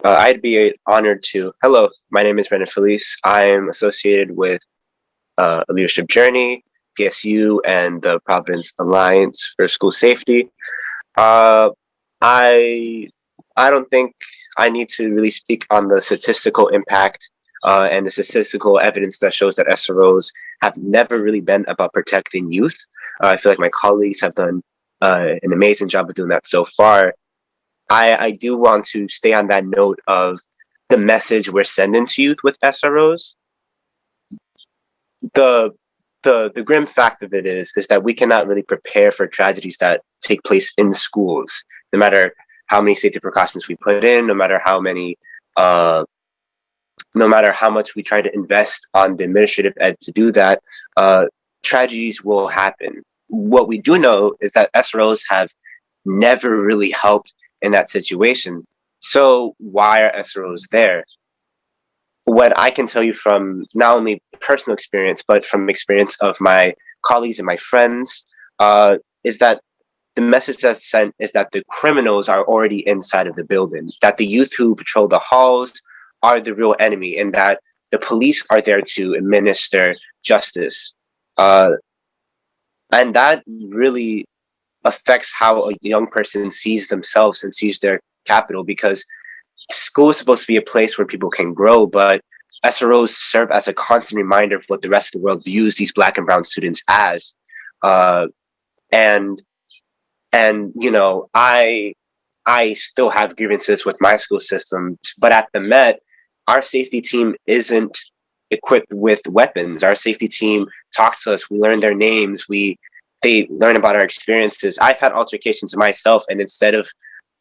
I'd be honored to. Hello, my name is Felice. I'm associated with Leadership Journey DSU and the Providence Alliance for School Safety. Uh, I I don't think I need to really speak on the statistical impact and the statistical evidence that shows that SROs have never really been about protecting youth. I feel like my colleagues have done an amazing job of doing that so far. I do want to stay on that note of the message we're sending to youth with SROs. The the grim fact of it is that we cannot really prepare for tragedies that take place in schools, no matter how many safety precautions we put in, uh, no matter how much we try to invest on the administrative ed to do that, uh, tragedies will happen. What we do know is that SROs have never really helped in that situation. So why are SROs there? What I can tell you from not only personal experience, but from experience of my colleagues and my friends, is that the message that's sent is that the criminals are already inside of the building, that the youth who patrol the halls are the real enemy, and that the police are there to administer justice. Uh, and that really affects how a young person sees themselves and sees their capital, because school is supposed to be a place where people can grow, but SROs serve as a constant reminder of what the rest of the world views these Black and brown students as. Uh, and I still have grievances with my school system, but at the Met, our safety team isn't equipped with weapons. Our safety team talks to us. We learn their names. They learn about our experiences. I've had altercations myself, and instead of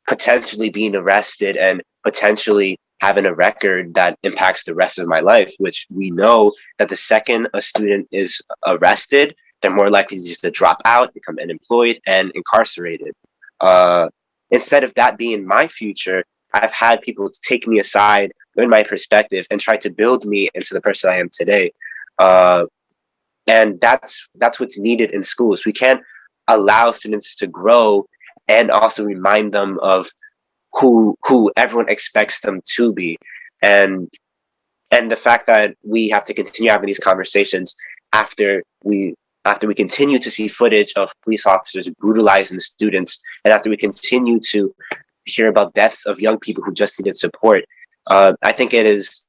potentially being arrested and potentially having a record that impacts the rest of my life, which we know that the second a student is arrested, they're more likely just to drop out, become unemployed, and incarcerated. Uh, Instead of that being my future, I've had people take me aside, learn my perspective, and try to build me into the person I am today. Uh, and that's what's needed in schools. We can't allow students to grow and also remind them of who everyone expects them to be, and the fact that we have to continue having these conversations after we continue to see footage of police officers brutalizing students, and after we continue to hear about deaths of young people who just needed support. I think it is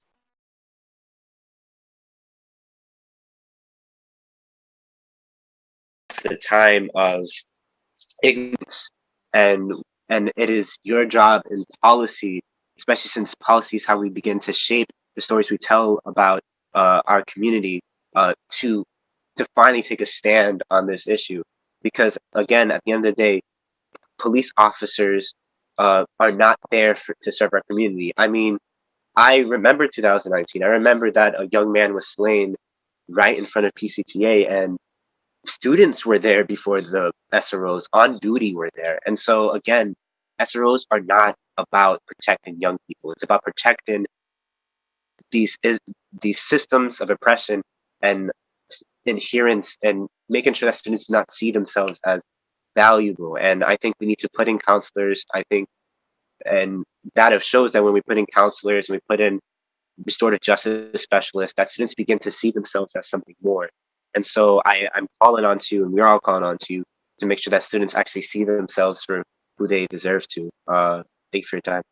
the time of ignorance, and it is your job in policy, especially since policy is how we begin to shape the stories we tell about our community, to finally take a stand on this issue. Because again, at the end of the day, police officers are not there to serve our community. I mean, I remember 2019. I remember that a young man was slain right in front of PCTA, and students were there before the SROs on duty were there. And so again, SROs are not about protecting young people. It's about protecting these these systems of oppression and adherence, and making sure that students do not see themselves as valuable. And I think we need to put in counselors. I think, and data shows that when we put in counselors and we put in restorative justice specialists, that students begin to see themselves as something more. And so I'm calling on to, and we're all calling on to make sure that students actually see themselves for who they deserve to. Thank you for your time.